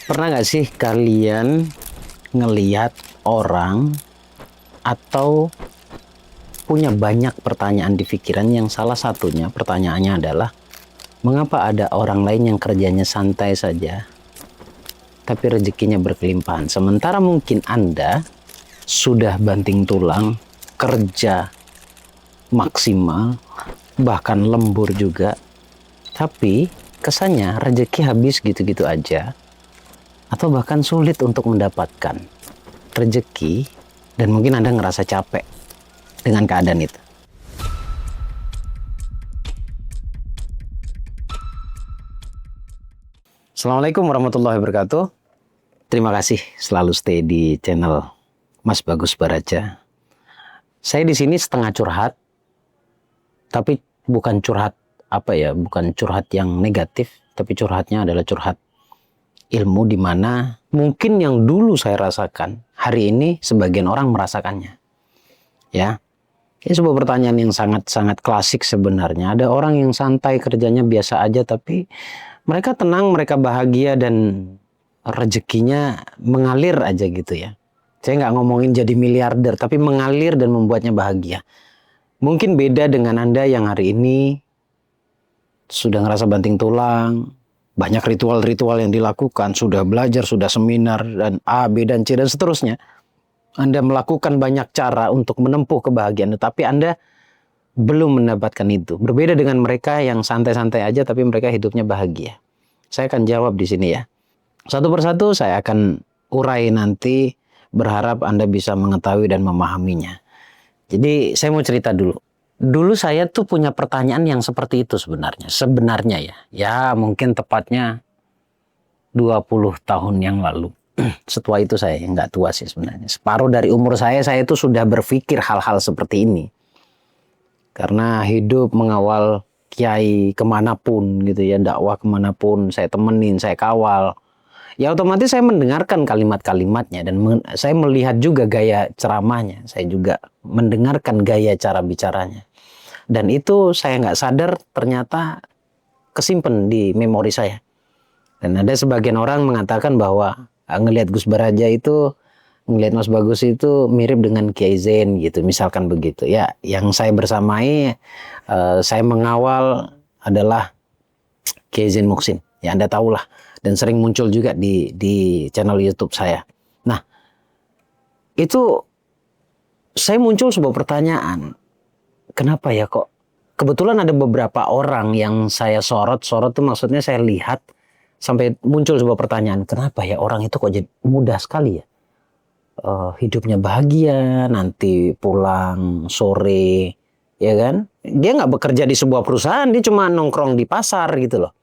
Pernah nggak sih kalian ngeliat orang atau punya banyak pertanyaan di pikiran yang salah satunya pertanyaannya adalah mengapa ada orang lain yang kerjanya santai saja tapi rezekinya berkelimpahan, sementara mungkin Anda sudah banting tulang, kerja maksimal, bahkan lembur juga, tapi kesannya rezeki habis gitu-gitu aja, atau bahkan sulit untuk mendapatkan rezeki, dan mungkin Anda ngerasa capek dengan keadaan itu. Assalamualaikum warahmatullahi wabarakatuh. Terima kasih selalu stay di channel Mas Bagus Baraja. Saya di sini setengah curhat, tapi bukan curhat bukan curhat yang negatif, tapi curhatnya adalah curhat ilmu, di mana mungkin yang dulu saya rasakan, hari ini sebagian orang merasakannya. Ya, ini sebuah pertanyaan yang sangat-sangat klasik sebenarnya. Ada orang yang santai kerjanya biasa aja, tapi mereka tenang, mereka bahagia, dan rezekinya mengalir aja gitu ya. Saya nggak ngomongin jadi miliarder, tapi mengalir dan membuatnya bahagia. Mungkin beda dengan Anda yang hari ini sudah ngerasa banting tulang, banyak ritual-ritual yang dilakukan, sudah belajar, sudah seminar, dan A, B, dan C, dan seterusnya. Anda melakukan banyak cara untuk menempuh kebahagiaan, tetapi Anda belum mendapatkan itu. Berbeda dengan mereka yang santai-santai aja, tapi mereka hidupnya bahagia. Saya akan jawab di sini ya. Satu persatu saya akan urai nanti, berharap Anda bisa mengetahui dan memahaminya. Jadi saya mau cerita dulu. Dulu saya tuh punya pertanyaan yang seperti itu sebenarnya. Sebenarnya ya. Ya mungkin tepatnya 20 tahun yang lalu. Setua itu saya, nggak tua sih sebenarnya. Separuh dari umur saya itu sudah berpikir hal-hal seperti ini. Karena hidup mengawal kiai kemanapun gitu ya. Dakwah kemanapun saya temenin, saya kawal. Ya otomatis saya mendengarkan kalimat-kalimatnya, dan saya melihat juga gaya ceramahnya. Saya juga mendengarkan gaya cara bicaranya. Dan itu saya nggak sadar ternyata kesimpan di memori saya. Dan ada sebagian orang mengatakan bahwa ngelihat Gus Baraja itu, ngelihat Mas Bagus itu mirip dengan Kiai Zain gitu, misalkan begitu. Ya, yang saya bersamai, saya mengawal adalah Kiai Zain Muksin. Ya Anda tahulah. Dan sering muncul juga di channel YouTube saya. Nah, itu saya muncul sebuah pertanyaan. Kenapa ya kok? Kebetulan ada beberapa orang yang saya sorot tuh, maksudnya saya lihat sampai muncul sebuah pertanyaan. Kenapa ya orang itu kok jadi mudah sekali ya? Hidupnya bahagia, nanti pulang sore, ya kan? Dia nggak bekerja di sebuah perusahaan, dia cuma nongkrong di pasar gitu loh.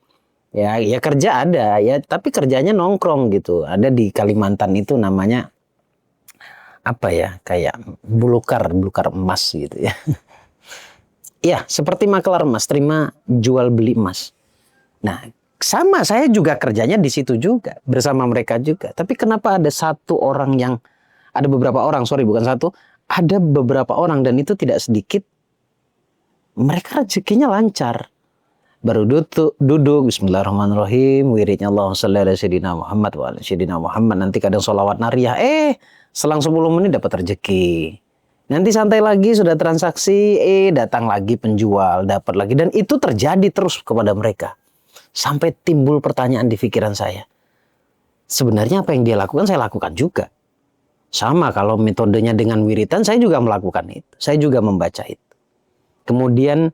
Ya kerja ada ya, tapi kerjanya nongkrong gitu. Ada di Kalimantan itu namanya apa ya, kayak bulukar emas gitu ya. Ya seperti makelar emas, terima jual beli emas. Nah sama, saya juga kerjanya di situ juga bersama mereka juga. Tapi kenapa ada beberapa orang, sorry bukan satu, ada beberapa orang, dan itu tidak sedikit, mereka rezekinya lancar. Baru duduk bismillahirrahmanirrahim, wiridnya Allahumma shalli ala sayyidina Muhammad wa ala sayyidina Muhammad, nanti kadang sholawat nariyah, selang 10 menit dapat rezeki. Nanti santai lagi, sudah transaksi, datang lagi penjual, dapat lagi. Dan itu terjadi terus kepada mereka. Sampai timbul pertanyaan di pikiran saya. Sebenarnya apa yang dia lakukan, saya lakukan juga. Sama kalau metodenya dengan wiritan, saya juga melakukan itu. Saya juga membaca itu. Kemudian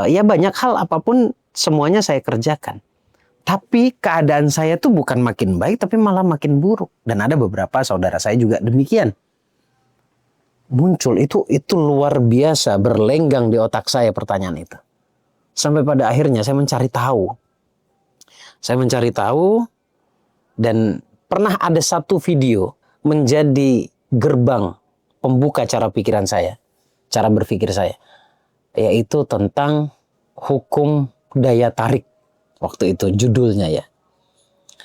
ya banyak hal, apapun semuanya saya kerjakan. Tapi keadaan saya tuh bukan makin baik, tapi malah makin buruk. Dan ada beberapa saudara saya juga demikian. Muncul itu luar biasa, berlenggang di otak saya pertanyaan itu. Sampai pada akhirnya saya mencari tahu. Dan pernah ada satu video menjadi gerbang pembuka cara pikiran saya, cara berpikir saya. Yaitu tentang hukum daya tarik. Waktu itu judulnya ya.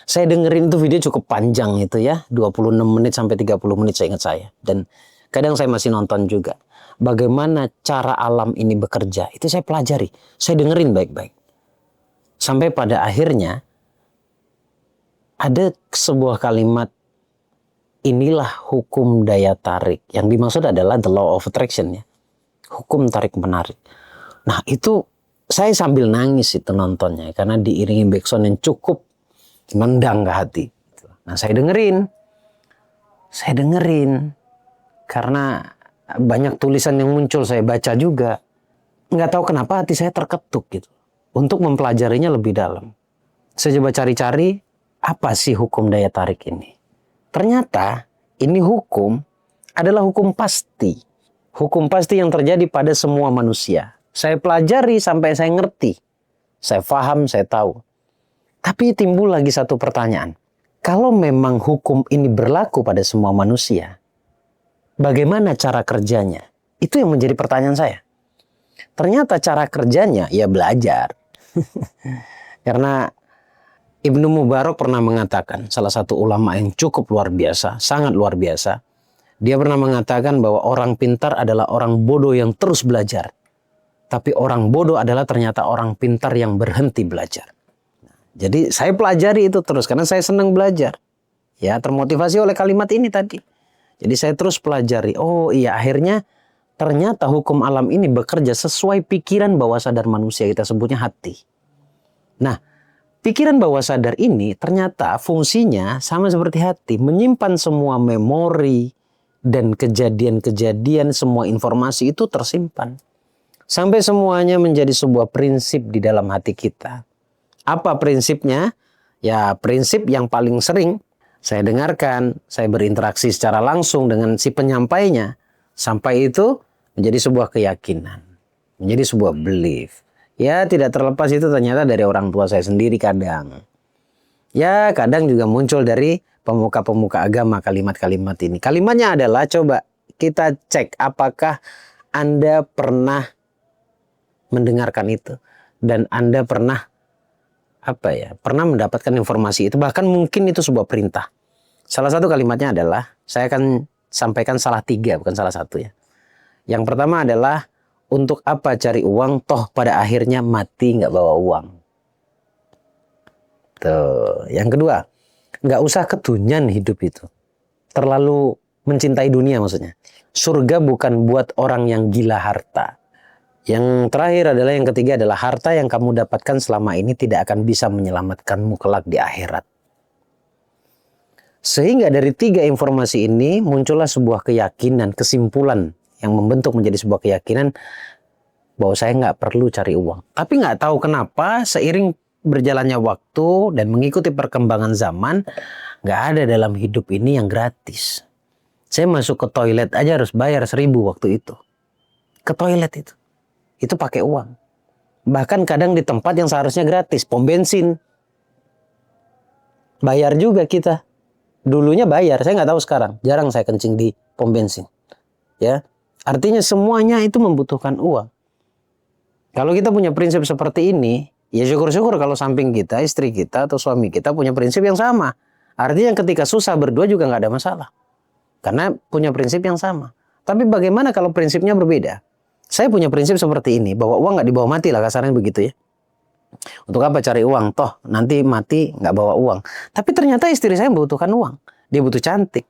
Saya dengerin itu video cukup panjang itu ya. 26 menit sampai 30 menit saya ingat saya. Dan kadang saya masih nonton juga. Bagaimana cara alam ini bekerja. Itu saya pelajari. Saya dengerin baik-baik. Sampai pada akhirnya ada sebuah kalimat, inilah hukum daya tarik. Yang dimaksud adalah the law of attraction ya. Hukum tarik menarik. Nah itu saya sambil nangis itu nontonnya. Karena diiringi backsound yang cukup nendang ke hati. Nah saya dengerin. Karena banyak tulisan yang muncul saya baca juga. Nggak tahu kenapa hati saya terketuk gitu. Untuk mempelajarinya lebih dalam. Saya coba cari-cari apa sih hukum daya tarik ini. Ternyata ini hukum adalah hukum pasti. Hukum pasti yang terjadi pada semua manusia. Saya pelajari sampai saya ngerti. Saya paham, saya tahu. Tapi timbul lagi satu pertanyaan. Kalau memang hukum ini berlaku pada semua manusia, bagaimana cara kerjanya? Itu yang menjadi pertanyaan saya. Ternyata cara kerjanya ya belajar. Karena Ibnu Mubarak pernah mengatakan, salah satu ulama yang cukup luar biasa, sangat luar biasa. Dia pernah mengatakan bahwa orang pintar adalah orang bodoh yang terus belajar. Tapi orang bodoh adalah ternyata orang pintar yang berhenti belajar. Jadi saya pelajari itu terus karena saya senang belajar. Ya, termotivasi oleh kalimat ini tadi. Jadi saya terus pelajari. Oh iya, akhirnya ternyata hukum alam ini bekerja sesuai pikiran bawah sadar manusia, kita sebutnya hati. Nah, pikiran bawah sadar ini ternyata fungsinya sama seperti hati, menyimpan semua memori dan kejadian-kejadian, semua informasi itu tersimpan. Sampai semuanya menjadi sebuah prinsip di dalam hati kita. Apa prinsipnya? Ya prinsip yang paling sering saya dengarkan, saya berinteraksi secara langsung dengan si penyampainya. Sampai itu menjadi sebuah keyakinan, menjadi sebuah belief. Ya tidak terlepas itu ternyata dari orang tua saya sendiri kadang. Ya kadang juga muncul dari pemuka-pemuka agama kalimat-kalimat ini. Kalimatnya adalah coba kita cek apakah Anda pernah mendengarkan itu. Dan Anda pernah pernah mendapatkan informasi itu. Bahkan mungkin itu sebuah perintah. Salah satu kalimatnya adalah, saya akan sampaikan salah 3 bukan salah 1 ya. Yang pertama adalah, untuk apa cari uang, toh pada akhirnya mati nggak bawa uang. Tuh. Yang kedua, nggak usah kedunian hidup itu. Terlalu mencintai dunia maksudnya. Surga bukan buat orang yang gila harta. Yang terakhir adalah, yang ketiga adalah, harta yang kamu dapatkan selama ini tidak akan bisa menyelamatkanmu kelak di akhirat. Sehingga dari 3 informasi ini muncullah sebuah keyakinan, kesimpulan yang membentuk menjadi sebuah keyakinan bahwa saya nggak perlu cari uang. Tapi nggak tahu kenapa seiring berjalannya waktu dan mengikuti perkembangan zaman, nggak ada dalam hidup ini yang gratis. Saya masuk ke toilet aja harus bayar 1.000 waktu itu. Ke toilet itu pakai uang. Bahkan kadang di tempat yang seharusnya gratis, pom bensin. Bayar juga kita. Dulunya bayar, saya nggak tahu sekarang. Jarang saya kencing di pom bensin. Ya, artinya semuanya itu membutuhkan uang. Kalau kita punya prinsip seperti ini, ya syukur-syukur kalau samping kita, istri kita atau suami kita punya prinsip yang sama. Artinya ketika susah berdua juga nggak ada masalah. Karena punya prinsip yang sama. Tapi bagaimana kalau prinsipnya berbeda? Saya punya prinsip seperti ini, bahwa uang nggak dibawa mati lah, kasarnya begitu ya. Untuk apa cari uang? Toh nanti mati nggak bawa uang. Tapi ternyata istri saya membutuhkan uang. Dia butuh cantik,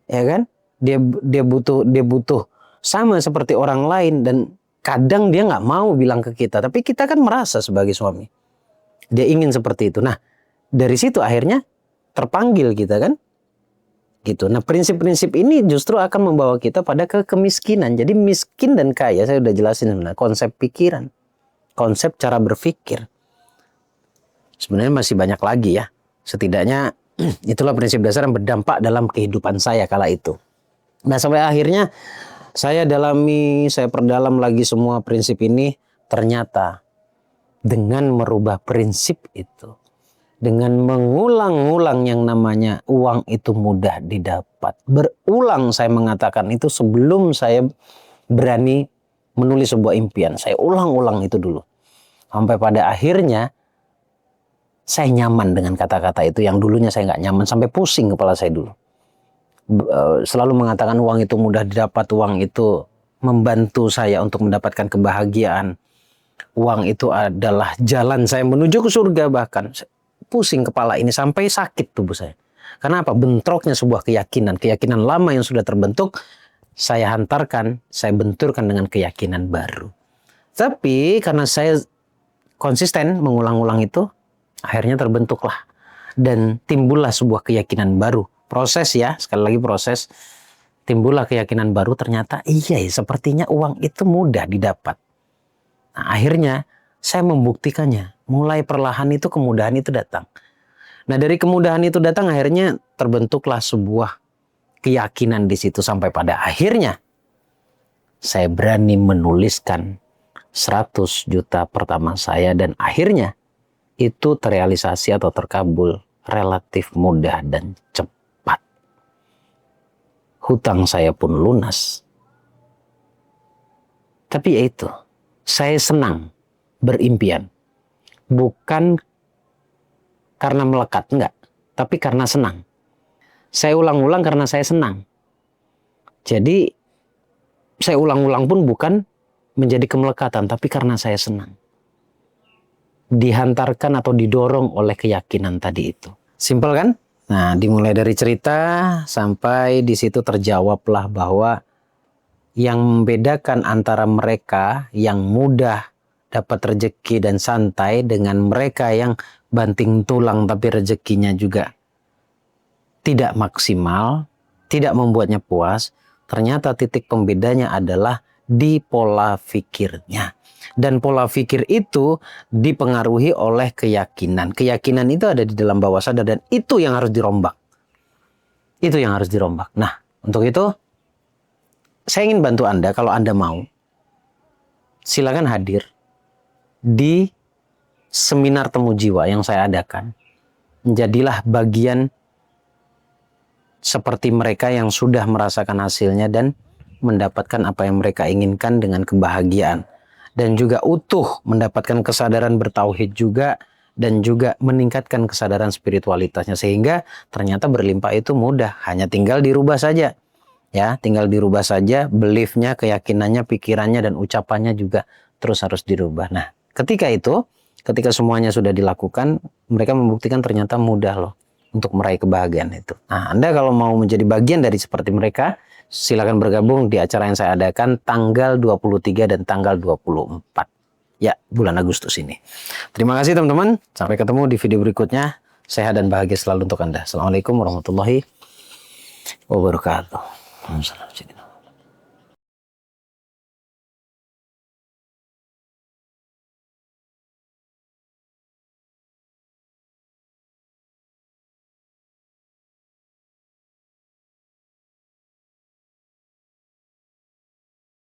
ya kan? Dia butuh sama seperti orang lain, dan kadang dia nggak mau bilang ke kita. Tapi kita kan merasa sebagai suami, dia ingin seperti itu. Nah dari situ akhirnya terpanggil kita kan? Gitu. Nah prinsip-prinsip ini justru akan membawa kita pada kemiskinan. Jadi miskin dan kaya saya udah jelasin sebenarnya. Konsep pikiran, konsep cara berpikir. Sebenarnya masih banyak lagi ya. Setidaknya itulah prinsip dasar yang berdampak dalam kehidupan saya kala itu. Nah sampai akhirnya saya dalami, saya perdalam lagi semua prinsip ini. Ternyata dengan merubah prinsip itu, dengan mengulang-ulang yang namanya uang itu mudah didapat. Berulang saya mengatakan itu sebelum saya berani menulis sebuah impian. Saya ulang-ulang itu dulu. Sampai pada akhirnya saya nyaman dengan kata-kata itu yang dulunya saya nggak nyaman. Sampai pusing kepala saya dulu. Selalu mengatakan uang itu mudah didapat. Uang itu membantu saya untuk mendapatkan kebahagiaan. Uang itu adalah jalan saya menuju ke surga bahkan. pusing kepala ini sampai sakit tubuh saya. Karena apa? Bentroknya sebuah keyakinan lama yang sudah terbentuk, saya hantarkan, saya benturkan dengan keyakinan baru. Tapi karena saya konsisten mengulang-ulang itu, akhirnya terbentuklah dan timbullah sebuah keyakinan baru. Proses ya, sekali lagi proses. Timbullah keyakinan baru, ternyata iya ya, sepertinya uang itu mudah didapat. Nah, akhirnya saya membuktikannya. Mulai perlahan itu kemudahan itu datang. Nah, dari kemudahan itu datang akhirnya terbentuklah sebuah keyakinan di situ sampai pada akhirnya saya berani menuliskan 100 juta pertama saya dan akhirnya itu terrealisasi atau terkabul relatif mudah dan cepat. Hutang saya pun lunas. Tapi ya itu, saya senang berimpian. Bukan karena melekat, enggak. Tapi karena senang. Saya ulang-ulang karena saya senang. Jadi, saya ulang-ulang pun bukan menjadi kemelekatan, tapi karena saya senang. Dihantarkan atau didorong oleh keyakinan tadi itu. Simpel kan? Nah, dimulai dari cerita sampai di situ terjawablah bahwa yang membedakan antara mereka yang mudah dapat rezeki dan santai dengan mereka yang banting tulang tapi rezekinya juga tidak maksimal, tidak membuatnya puas. Ternyata titik pembedanya adalah di pola pikirnya. Dan pola pikir itu dipengaruhi oleh keyakinan. Keyakinan itu ada di dalam bawah sadar dan itu yang harus dirombak. Itu yang harus dirombak. Nah, untuk itu saya ingin bantu Anda, kalau Anda mau, silakan hadir di seminar temu jiwa yang saya adakan. Jadilah bagian seperti mereka yang sudah merasakan hasilnya dan mendapatkan apa yang mereka inginkan dengan kebahagiaan. Dan juga utuh mendapatkan kesadaran bertauhid juga dan juga meningkatkan kesadaran spiritualitasnya sehingga ternyata berlimpah itu mudah, hanya tinggal dirubah saja. Ya, tinggal dirubah saja beliefnya, keyakinannya, pikirannya dan ucapannya juga terus harus dirubah. Nah, ketika semuanya sudah dilakukan, mereka membuktikan ternyata mudah loh untuk meraih kebahagiaan itu. Nah, Anda kalau mau menjadi bagian dari seperti mereka, silakan bergabung di acara yang saya adakan tanggal 23 dan tanggal 24. Ya, bulan Agustus ini. Terima kasih teman-teman. Sampai ketemu di video berikutnya. Sehat dan bahagia selalu untuk Anda. Assalamualaikum warahmatullahi wabarakatuh. Assalamualaikum.